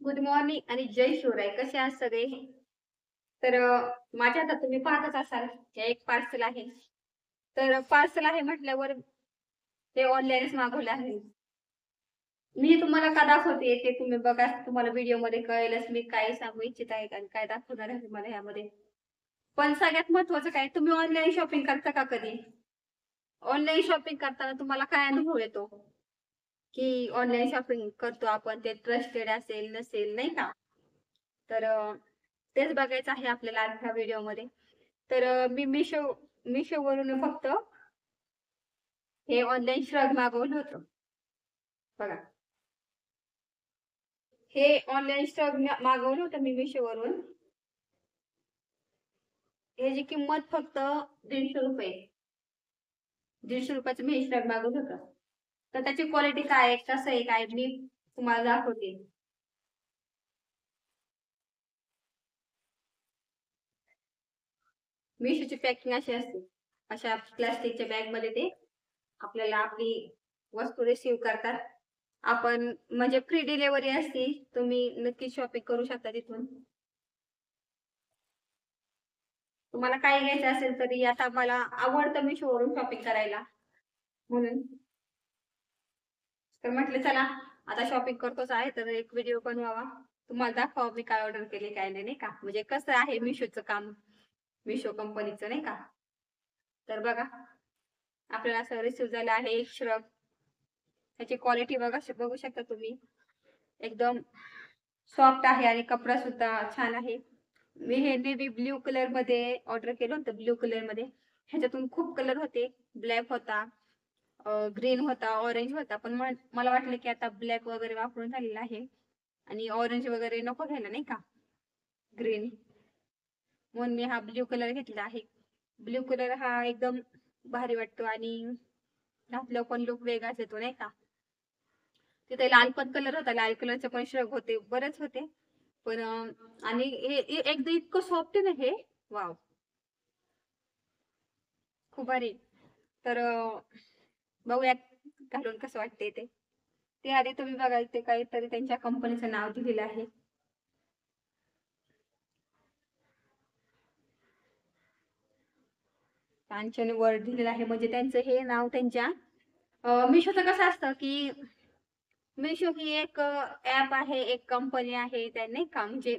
Good morning आणि जय शिवराय. कसे आहात सगळे? तर माझ्या हातात तुम्ही पाहतच असाल, हे एक पार्सल आहे. तर पार्सल आहे म्हटल्यावर ते ऑनलाईनच मागवलं आहे. मी तुम्हाला का दाखवते ते तुम्ही बघा. तुम्हाला व्हिडिओमध्ये कळेलच मी काय सांगू इच्छित आहे आणि काय दाखवणार आहे तुम्हाला ह्यामध्ये. पण सगळ्यात महत्त्वाचं काय, तुम्ही ऑनलाईन शॉपिंग करता का कधी? ऑनलाईन शॉपिंग करताना तुम्हाला काय अनुभव येतो? की ऑनलाईन शॉपिंग करतो आपण ते ट्रस्टेड असेल नसेल नाही का? तर तेच बघायचं आहे आपल्याला आजच्या व्हिडिओमध्ये. तर मी मिशोवरून फक्त हे ऑनलाईन श्रग मागवलं होतं. बघा. हे ऑनलाईन श्रग मागवलं होतं मी मिशोवरून. ह्याची किंमत फक्त ₹150. ₹150चं मी हे श्रग मागवलं होतं. तर त्याची क्वालिटी काय आहे, कसं आहे, काय मी तुम्हाला दाखवते. मिशोची पॅकिंग अशी असते. अशा प्लास्टिकच्या बॅगमध्ये ते आपल्याला आपली वस्तू रिसीव्ह करतात. आपण म्हणजे फ्री डिलिव्हरी असते. तुम्ही नक्की शॉपिंग करू शकता तिथून. तुम्हाला काही घ्यायचं असेल तरी आता मला आवडतं Mishoवरून शॉपिंग करायला म्हणून. तर म्हटलं चला आता शॉपिंग करतोच आहे तर एक व्हिडिओ बनवावा. तुम्हाला दाखवावं मी काय ऑर्डर केले काय नाही, नाही का? म्हणजे कसं आहे Mishoचं काम, Misho कंपनीचं नाही का? तर बघा आपल्याला असं रिसीव्ह झालं आहे एक श्रग. त्याची क्वालिटी बघा बघू शकता तुम्ही. एकदम सॉफ्ट आहे आणि कपडा सुद्धा छान आहे. मी हे नेव्ही ब्ल्यू कलर मध्ये ऑर्डर केलं होतं. ब्ल्यू कलर मध्ये ह्याच्यातून खूप कलर होते. ब्लॅक होता, ग्रीन होता, ऑरेंज होता. पण मला वाटलं की आता ब्लॅक वगैरे वापरून झालेला आहे आणि ऑरेंज वगैरे नको घ्यायला नाही का, ग्रीन. म्हणून मी हा ब्ल्यू कलर घेतला आहे. ब्ल्यू कलर हा एकदम भारी वाटतो आणि घातल्यावर पण लुक वेगळाच येतो नाही का. तिथे लाल पण कलर होता, लाल कलरचे पण श्रग होते, बरेच होते. पण आणि एकदा इतकं सॉफ्ट आहे ना हे, वाव, खूप भारी. तर बघूयात घालून कसं वाटते ते. ते आधी तुम्ही बघा ते काहीतरी त्यांच्या कंपनीचं नाव दिलेलं आहे. कांचन वर्ड दिलेलं आहे म्हणजे त्यांचं हे नाव त्यांच्या मिशोचं कसं असतं की मिशो ही एक ऍप आहे, एक कंपनी आहे त्या नाही का, म्हणजे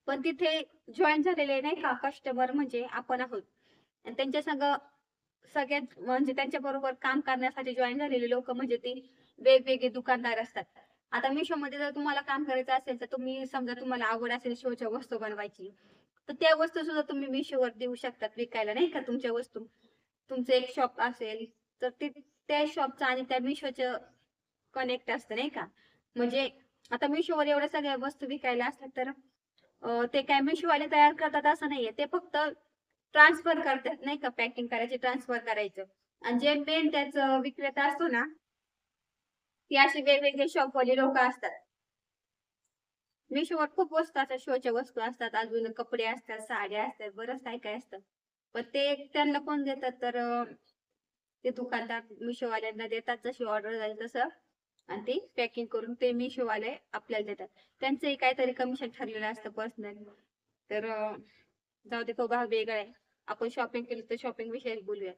पण तिथे जॉईन झालेले नाही का कस्टमर म्हणजे आपण आहोत. आणि त्यांच्या संग सगळ्यात म्हणजे त्यांच्या बरोबर काम करण्यासाठी जॉईन झालेले लोक म्हणजे ते वेगवेगळे दुकानदार असतात. आता मिशोमध्ये जर तुम्हाला काम करायचं असेल तर तुम्ही समजा तुम्हाला आवड असेल शोच्या वस्तू बनवायची, तर त्या वस्तू सुद्धा तुम्ही मिशोवर देऊ शकतात विकायला नाही का तुमच्या वस्तू. तुमचं एक शॉप असेल तर ते त्या शॉपचं आणि त्या मिशोचं कनेक्ट असतं नाही का. म्हणजे आता मिशोवर एवढ्या सगळ्या वस्तू विकायला असतात तर ते काय मिशोवाले तयार करतात असं नाहीये. ते फक्त ट्रान्सफर करतात नाही का, पॅकिंग करायचे, ट्रान्सफर करायचं. आणि जे मेन त्याचं विक्रेता असतो ना, ती अशी वेगवेगळे शॉपवाले लोक असतात. मिशोवर खूप वस्तू असतात, शोच्या वस्तू असतात, अजून कपडे असतात, साड्या असतात, बरंच काय काय असतं. पण ते त्यांना कोण देतात तर ते दुकानदार मिशोवाल्यांना देतात, जशी ऑर्डर झाली तसं. आणि ते पॅकिंग करून ते मिशोवाले आपल्याला देतात. त्यांचंही काहीतरी कमिशन ठरलेलं असतं पर्सनल. तर जाऊ दे, तो भाग वेगळा आहे. आपण शॉपिंग केली तर शॉपिंग विषयी बोलूया.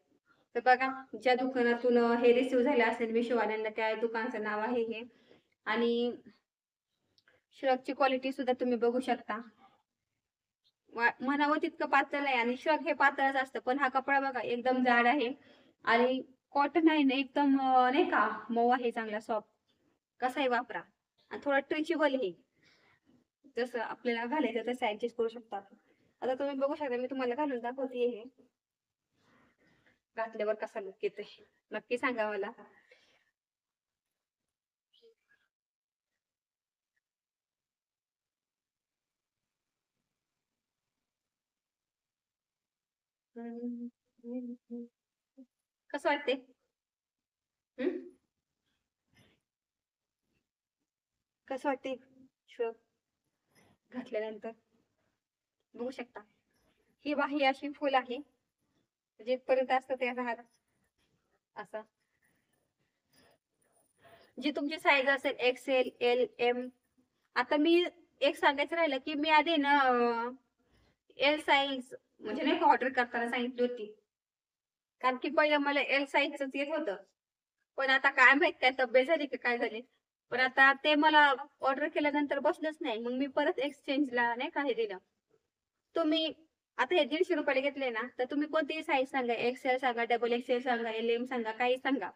तर बघा, ज्या दुकानातून हे रिसीव्ह झाले असेल मिशोवाल्यांना त्या दुकानाचं नाव आहे हे. आणि श्रगची क्वालिटी सुद्धा तुम्ही बघू शकता. म्हणावं तितकं पातळ आहे आणि श्रग हे पातळच असतं, पण हा कपडा बघा एकदम जाड आहे आणि कॉटन आहे ना एकदम नाही का मऊ आहे, चांगला सॉफ्ट. कसाही वापरा. आणि थोडं स्ट्रेचेबल आहे, जसं आपल्याला घालायचं तसं ऍडजस्ट करू शकता. आता तुम्ही बघू शकता, मी तुम्हाला घालून दाखवते हे. घातल्यावर कसा लुक येतोय नक्की सांगा मला. कसं वाटते? हम्म, कसं वाटते श्रग घातल्यानंतर? बघू शकता ही बाही अशी फुल आहे, जिथपर्यंत असतं ते राहत असं. जी तुमची साईज असेल एक्सेल एल एम. आता मी एक सांगायचं राहिलं की मी आधी ना एल साईज म्हणजे नाही का ऑर्डर करताना सांगितली होती, कारण की पहिलं मला एल साईजच येत होतं. पण आता काय माहित काय तब्येत झाली की काय झाली, पण आता ते मला ऑर्डर केल्यानंतर बसलंच नाही. मग मी परत एक्सचेंजला नाही का हे दिलं. तुम्ही आता हे 150 रुपयाला घेतले ना, तर तुम्ही कोणतीही साईज सांगा, एक्सेल सांगा, डबल एक्सेल सांगा, एल एम सांगा, काही सांगा,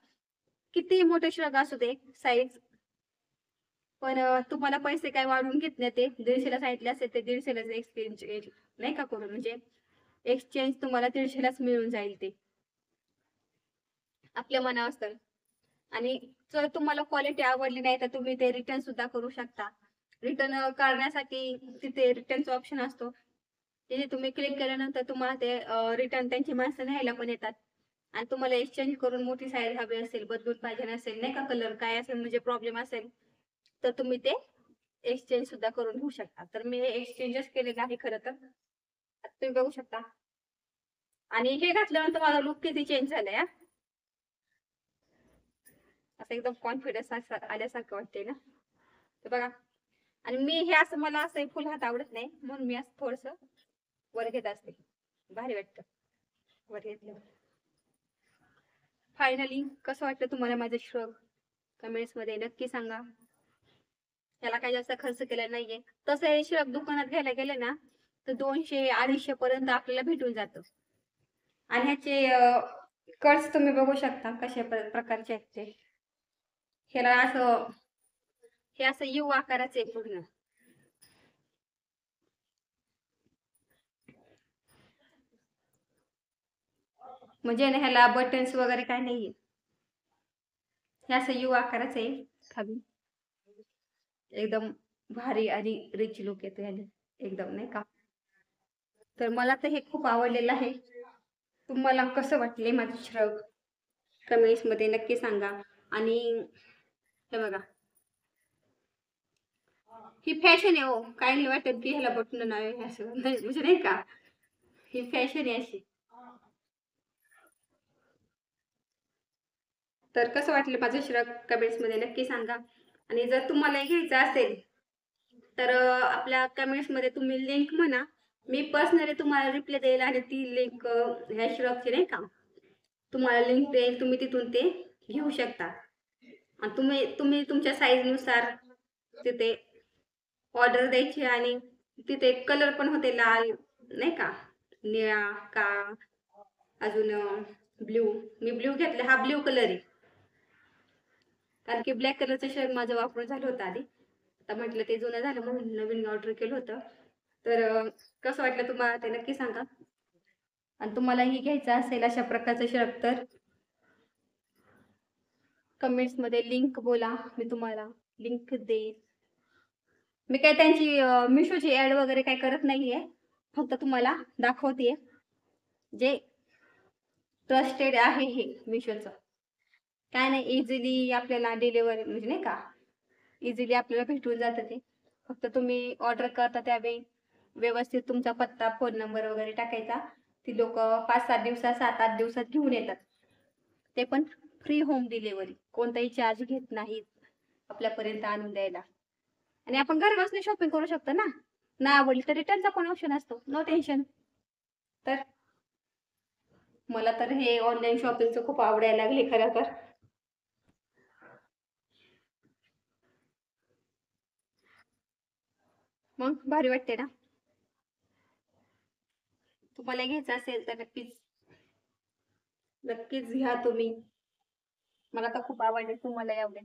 किती मोठे श्रग असू दे साईज, पण तुम्हाला पैसे काय वाढवून घेत नाही. ते 150ला सांगितले असेल ते 150लाच एक्सचेंज नाही का करून, म्हणजे एक्सचेंज तुम्हाला 150लाच मिळून जाईल. ते आपल्या मनावर असतं. आणि जर तुम्हाला क्वालिटी आवडली नाही तर तुम्ही ते रिटर्न सुद्धा करू शकता. रिटर्न करण्यासाठी तिथे रिटर्नचा ऑप्शन असतो, तिथे तुम्ही क्लिक केल्यानंतर तुम्हाला ते रिटर्न त्यांची माणसं न्यायला पण येतात. आणि तुम्हाला एक्सचेंज करून मोठी साईज हवी असेल, बदलून पाहिजे नसेल नाही का, कलर काय असेल म्हणजे प्रॉब्लेम असेल, तर तुम्ही ते एक्सचेंज सुद्धा करून घेऊ शकता. तर मी एक्सचेंजच केलेलं आहे खरं तर, तुम्ही बघू शकता. आणि हे घातल्यानंतर माझा लुक किती चेंज झालाय, असं एकदम कॉन्फिडन्स आल्यासारखं वाटते ना. तर बघा, आणि मी हे असं, मला असं फुल हात आवडत नाही म्हणून मी असं थोडस वर घेत असते, भारी वाटतं वर घेतलं. फायनली कसं वाटतं तुम्हाला माझं श्रग, कमेंट्स मध्ये नक्की सांगा. त्याला काही जास्त खर्च केला नाहीये. तसं हे श्रग दुकानात घ्यायला गेले ना तर 200-250 पर्यंत आपल्याला भेटून जातं. आणि ह्याचे कट्स तुम्ही बघू शकता कशा प्रकारचे आहेत ते. ह्याला असं, हे असं यू आकाराचे पूर्ण, म्हणजे ना ह्याला बटन्स वगैरे काय नाहीये. हे असं यू आकाराचं आहे खाली, एकदम भारी आणि रिच लुक येतो ह्याने एकदम नाही का. तर मला तर हे खूप आवडलेलं आहे. तुम्हाला कसं वाटले माझं श्रग, कमेंट्स मध्ये नक्की सांगा. आणि हे बघा, ही फॅशन आहे हो, काय नाही वाटत की ह्याला बटन नाही असं म्हणजे नाही का, ही फॅशन आहे अशी. तर कसं वाटलं माझं श्रग, कमेंट्स मध्ये नक्की सांगा. आणि जर तुम्हाला घ्यायचं असेल तर आपल्या कमेंट्स मध्ये तुम्ही लिंक म्हणा, मी पर्सनली तुम्हाला रिप्लाय देईल आणि ती लिंक ह्या श्रगची नाही का तुम्हाला लिंक देईल, तुम्ही तिथून ते घेऊ शकता. आणि तुम्ही तुम्ही तुमच्या साईज नुसार तिथे ऑर्डर द्यायची. आणि तिथे कलर पण होते लाल नाही का, निळा का, अजून ब्ल्यू. मी ब्ल्यू घेतला, हा ब्ल्यू कलर आहे, कारण की ब्लॅक कलरचं शर्ट माझं वापरून झालं होतं आधी. आता म्हटलं ते जुनं झालं म्हणून नवीन ऑर्डर केलं होतं. तर कसं वाटलं तुम्हाला ते नक्की सांगा. आणि तुम्हालाही घ्यायचं असेल अशा प्रकारचं शर्ट तर कमेंट्स मध्ये लिंक बोला, मी तुम्हाला लिंक देईल. मी काय त्यांची मिशोची ऍड वगैरे काय करत नाहीये, फक्त तुम्हाला दाखवते जे ट्रस्टेड आहे हे मिशोचं. काय नाही, इझिली आपल्याला डिलिव्हरी म्हणजे नाही का, इझिली आपल्याला भेटून जातं ते. फक्त तुम्ही ऑर्डर करता त्यावेळी व्यवस्थित तुमचा पत्ता, फोन नंबर वगैरे टाकायचा. ती लोक 5-7 दिवसात, 7-8 दिवसात घेऊन येतात. ते पण फ्री होम डिलिव्हरी, कोणताही चार्ज घेत नाहीत आपल्यापर्यंत आणून द्यायला. आणि आपण घर बसल्या शॉपिंग करू शकतो ना, ना आवडली तर रिटर्नचा पण ऑप्शन असतो, नो टेन्शन. तर मला तर हे ऑनलाईन शॉपिंगचं खूप आवडायला लागले खरं तर. मग भारी वाटते ना. तुम्हाला घ्यायचं असेल तर नक्कीच नक्कीच घ्या तुम्ही. मला तर खूप आवडले, तुम्हाला आवडेल.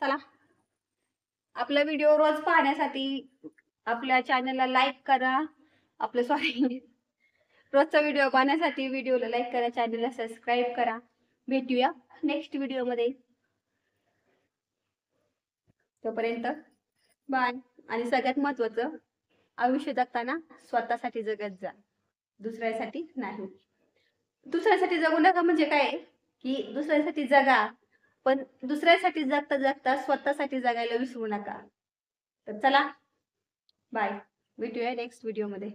चला, आपला व्हिडिओ रोज पाहण्यासाठी आपल्या चॅनलला लाईक करा. आपलं सॉरी, रोजचा व्हिडिओ पाहण्यासाठी व्हिडिओला लाईक करा, चॅनलला सबस्क्राईब करा. भेटूया नेक्स्ट व्हिडिओमध्ये, तोपर्यंत बाय. आणि सगळ्यात महत्वाचं, आयुष्य जगताना स्वतःसाठी जगत जा, दुसऱ्यासाठी नाही. दुसऱ्यासाठी जगू नका म्हणजे काय की दुसऱ्यासाठी जगा, पण दुसऱ्यासाठी जगता जगता स्वतःसाठी जगायला विसरू नका. तर चला, बाय, भेटूया नेक्स्ट व्हिडिओ मध्ये.